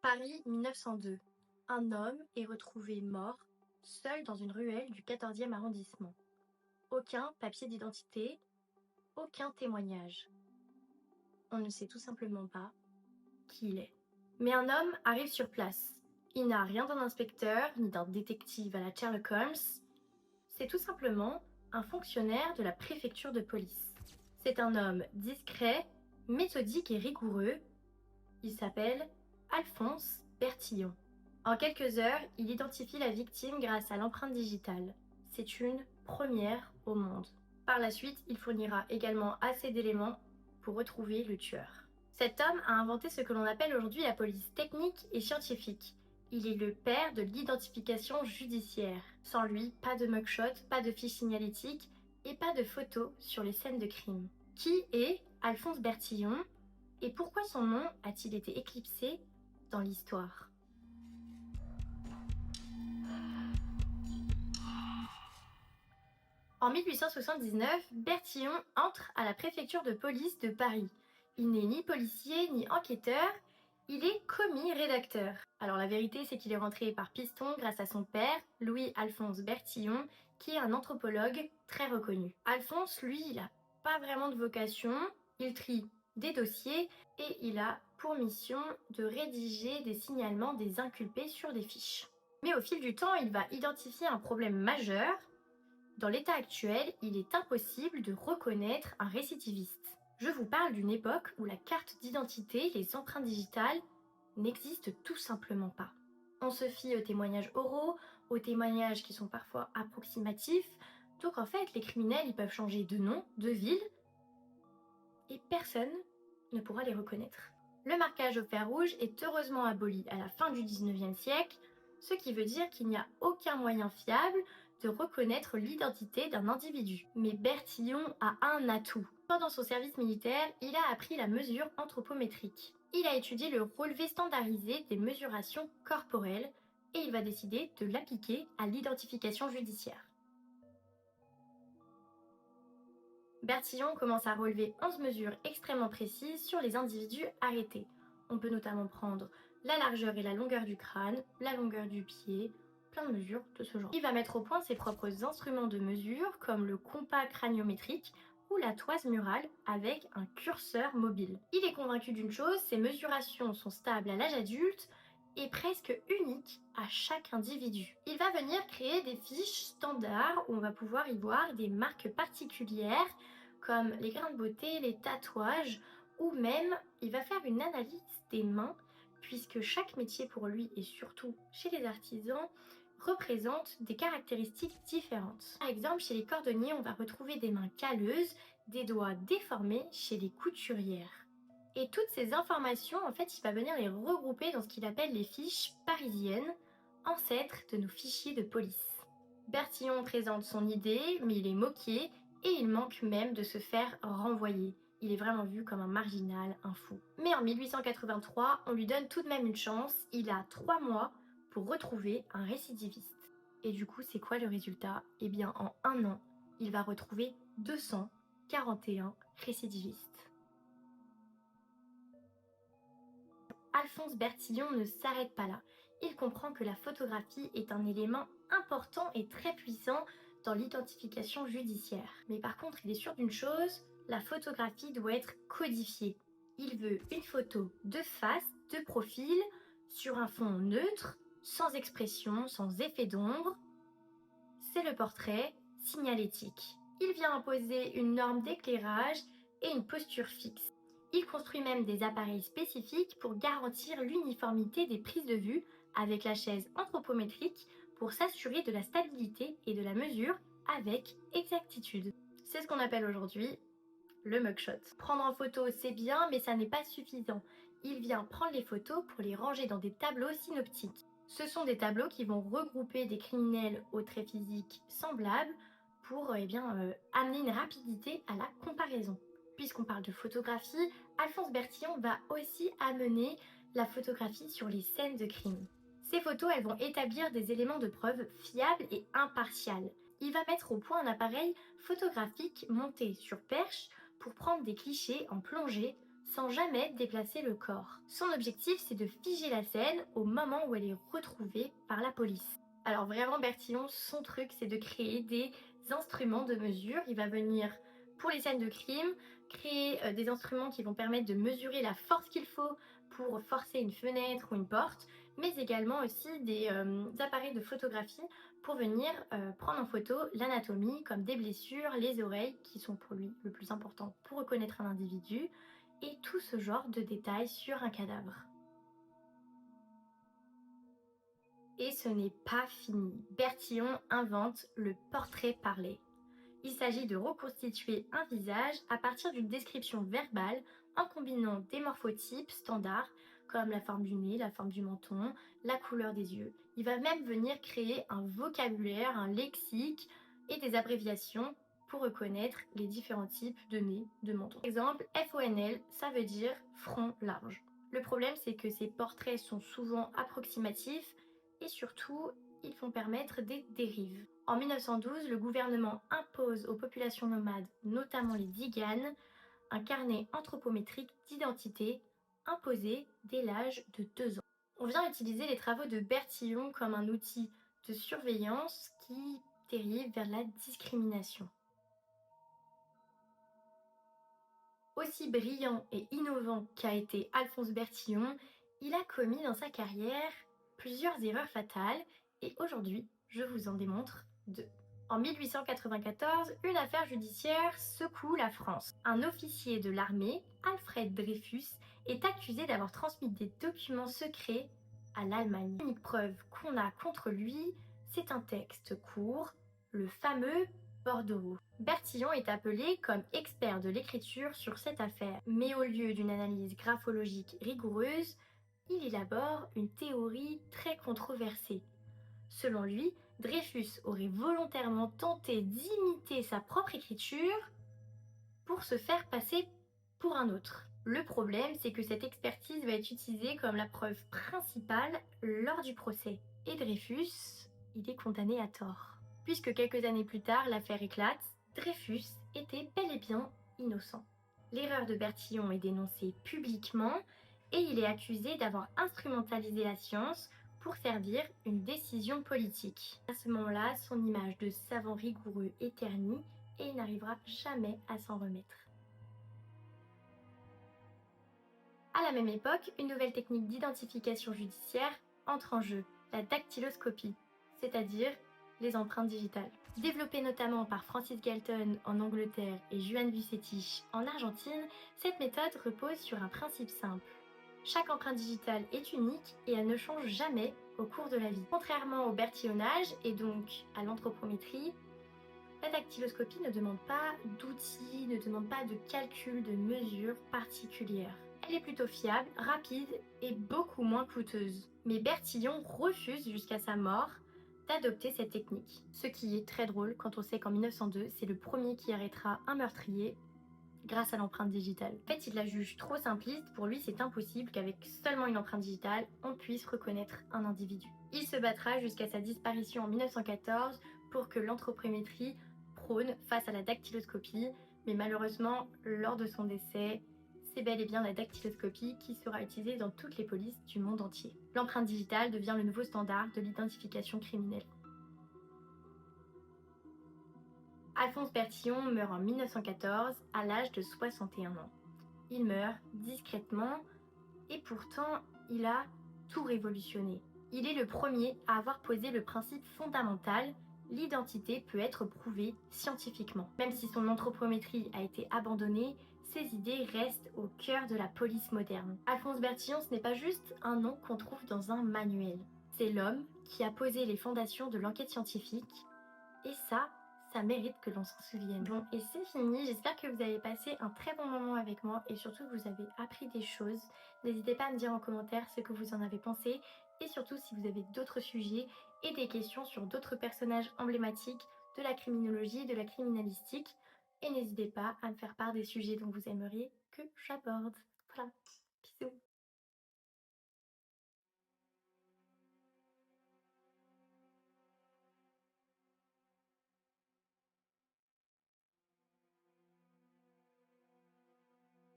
Paris 1902. Un homme est retrouvé mort, seul dans une ruelle du 14e arrondissement. Aucun papier d'identité, aucun témoignage. On ne sait tout simplement pas qui il est. Mais un homme arrive sur place. Il n'a rien d'un inspecteur ni d'un détective à la Sherlock Holmes. C'est tout simplement un fonctionnaire de la préfecture de police. C'est un homme discret, méthodique et rigoureux. Il s'appelle Alphonse Bertillon. En quelques heures, il identifie la victime grâce à l'empreinte digitale. C'est une première au monde. Par la suite, il fournira également assez d'éléments pour retrouver le tueur. Cet homme a inventé ce que l'on appelle aujourd'hui la police technique et scientifique. Il est le père de l'identification judiciaire. Sans lui, pas de mugshot, pas de fiche signalétique et pas de photos sur les scènes de crime. Qui est Alphonse Bertillon et pourquoi son nom a-t-il été éclipsé dans l'histoire ? En 1879, Bertillon entre à la préfecture de police de Paris. Il n'est ni policier ni enquêteur, il est commis-rédacteur. Alors la vérité, c'est qu'il est rentré par piston grâce à son père, Louis-Alphonse Bertillon, qui est un anthropologue très reconnu. Alphonse, lui, il n'a pas vraiment de vocation, il trie des dossiers et il a pour mission de rédiger des signalements des inculpés sur des fiches. Mais au fil du temps, il va identifier un problème majeur. Dans l'état actuel, il est impossible de reconnaître un récidiviste. Je vous parle d'une époque où la carte d'identité, les empreintes digitales, n'existent tout simplement pas. On se fie aux témoignages oraux, aux témoignages qui sont parfois approximatifs, donc en fait les criminels ils peuvent changer de nom, de ville, et personne ne pourra les reconnaître. Le marquage au fer rouge est heureusement aboli à la fin du 19e siècle, ce qui veut dire qu'il n'y a aucun moyen fiable de reconnaître l'identité d'un individu. Mais Bertillon a un atout. Pendant son service militaire, il a appris la mesure anthropométrique. Il a étudié le relevé standardisé des mesurations corporelles et il va décider de l'appliquer à l'identification judiciaire. Bertillon commence à relever 11 mesures extrêmement précises sur les individus arrêtés. On peut notamment prendre la largeur et la longueur du crâne, la longueur du pied, plein de mesures de ce genre. Il va mettre au point ses propres instruments de mesure comme le compas craniométrique ou la toise murale avec un curseur mobile. Il est convaincu d'une chose, ces mesurations sont stables à l'âge adulte et presque uniques à chaque individu. Il va venir créer des fiches standards où on va pouvoir y voir des marques particulières comme les grains de beauté, les tatouages ou même il va faire une analyse des mains puisque chaque métier pour lui et surtout chez les artisans représente des caractéristiques différentes. Par exemple, chez les cordonniers, on va retrouver des mains calleuses, des doigts déformés chez les couturières. Et toutes ces informations, en fait, il va venir les regrouper dans ce qu'il appelle les fiches parisiennes, ancêtres de nos fichiers de police. Bertillon présente son idée, mais il est moqué et il manque même de se faire renvoyer. Il est vraiment vu comme un marginal, un fou. Mais en 1883, on lui donne tout de même une chance. Il a 3 mois pour retrouver un récidiviste. Et du coup, c'est quoi le résultat ? Eh bien, en 1 an, il va retrouver 241 récidivistes. Alphonse Bertillon ne s'arrête pas là. Il comprend que la photographie est un élément important et très puissant dans l'identification judiciaire. Mais par contre, il est sûr d'une chose, la photographie doit être codifiée. Il veut une photo de face, de profil, sur un fond neutre, sans expression, sans effet d'ombre. C'est le portrait signalétique. Il vient imposer une norme d'éclairage et une posture fixe. Il construit même des appareils spécifiques pour garantir l'uniformité des prises de vue avec la chaise anthropométrique pour s'assurer de la stabilité et de la mesure avec exactitude. C'est ce qu'on appelle aujourd'hui le mugshot. Prendre en photo, c'est bien, mais ça n'est pas suffisant. Il vient prendre les photos pour les ranger dans des tableaux synoptiques. Ce sont des tableaux qui vont regrouper des criminels aux traits physiques semblables pour amener une rapidité à la comparaison. Puisqu'on parle de photographie, Alphonse Bertillon va aussi amener la photographie sur les scènes de crime. Ces photos, elles vont établir des éléments de preuve fiables et impartials. Il va mettre au point un appareil photographique monté sur perche pour prendre des clichés en plongée sans jamais déplacer le corps. Son objectif, c'est de figer la scène au moment où elle est retrouvée par la police. Alors vraiment, Bertillon, son truc, c'est de créer des instruments de mesure. Il va venir, pour les scènes de crime, créer des instruments qui vont permettre de mesurer la force qu'il faut pour forcer une fenêtre ou une porte, mais également aussi des appareils de photographie pour venir prendre en photo l'anatomie, comme des blessures, les oreilles, qui sont pour lui le plus important pour reconnaître un individu, et tout ce genre de détails sur un cadavre. Et ce n'est pas fini. Bertillon invente le portrait parlé. Il s'agit de reconstituer un visage à partir d'une description verbale en combinant des morphotypes standards comme la forme du nez, la forme du menton, la couleur des yeux. Il va même venir créer un vocabulaire, un lexique et des abréviations pour reconnaître les différents types de nez, de menton. Par exemple, FONL, ça veut dire front large. Le problème, c'est que ces portraits sont souvent approximatifs et surtout, ils font permettre des dérives. En 1912, le gouvernement impose aux populations nomades, notamment les Diganes, un carnet anthropométrique d'identité imposé dès l'âge de 2 ans. On vient utiliser les travaux de Bertillon comme un outil de surveillance qui dérive vers la discrimination. Aussi brillant et innovant qu'a été Alphonse Bertillon, il a commis dans sa carrière plusieurs erreurs fatales et aujourd'hui, je vous en démontre deux. En 1894, une affaire judiciaire secoue la France. Un officier de l'armée, Alfred Dreyfus, est accusé d'avoir transmis des documents secrets à l'Allemagne. L'unique preuve qu'on a contre lui, c'est un texte court, le fameux bordereau. Bertillon est appelé comme expert de l'écriture sur cette affaire, mais au lieu d'une analyse graphologique rigoureuse, il élabore une théorie très controversée. Selon lui, Dreyfus aurait volontairement tenté d'imiter sa propre écriture pour se faire passer pour un autre. Le problème, c'est que cette expertise va être utilisée comme la preuve principale lors du procès. Et Dreyfus, il est condamné à tort. Puisque quelques années plus tard, l'affaire éclate, Dreyfus était bel et bien innocent. L'erreur de Bertillon est dénoncée publiquement et il est accusé d'avoir instrumentalisé la science pour servir une décision politique. À ce moment-là, son image de savant rigoureux est ternie et il n'arrivera jamais à s'en remettre. À la même époque, une nouvelle technique d'identification judiciaire entre en jeu, la dactyloscopie, c'est-à-dire les empreintes digitales. Développée notamment par Francis Galton en Angleterre et Juan Vucetich en Argentine, cette méthode repose sur un principe simple. Chaque empreinte digitale est unique et elle ne change jamais au cours de la vie. Contrairement au bertillonnage et donc à l'anthropométrie, la dactyloscopie ne demande pas d'outils, ne demande pas de calcul de mesures particulières. Elle est plutôt fiable, rapide et beaucoup moins coûteuse. Mais Bertillon refuse jusqu'à sa mort d'adopter cette technique. Ce qui est très drôle quand on sait qu'en 1902, c'est le premier qui arrêtera un meurtrier grâce à l'empreinte digitale. En fait, il la juge trop simpliste, pour lui c'est impossible qu'avec seulement une empreinte digitale, on puisse reconnaître un individu. Il se battra jusqu'à sa disparition en 1914 pour que l'anthropométrie prône face à la dactyloscopie, mais malheureusement, lors de son décès, c'est bel et bien la dactyloscopie qui sera utilisée dans toutes les polices du monde entier. L'empreinte digitale devient le nouveau standard de l'identification criminelle. Alphonse Bertillon meurt en 1914 à l'âge de 61 ans. Il meurt discrètement et pourtant il a tout révolutionné. Il est le premier à avoir posé le principe fondamental: l'identité peut être prouvée scientifiquement. Même si son anthropométrie a été abandonnée, ses idées restent au cœur de la police moderne. Alphonse Bertillon, ce n'est pas juste un nom qu'on trouve dans un manuel. C'est l'homme qui a posé les fondations de l'enquête scientifique et ça mérite que l'on s'en souvienne. Bon, et c'est fini, j'espère que vous avez passé un très bon moment avec moi et surtout que vous avez appris des choses. N'hésitez pas à me dire en commentaire ce que vous en avez pensé et surtout si vous avez d'autres sujets et des questions sur d'autres personnages emblématiques de la criminologie, de la criminalistique. Et n'hésitez pas à me faire part des sujets dont vous aimeriez que j'aborde. Voilà, bisous.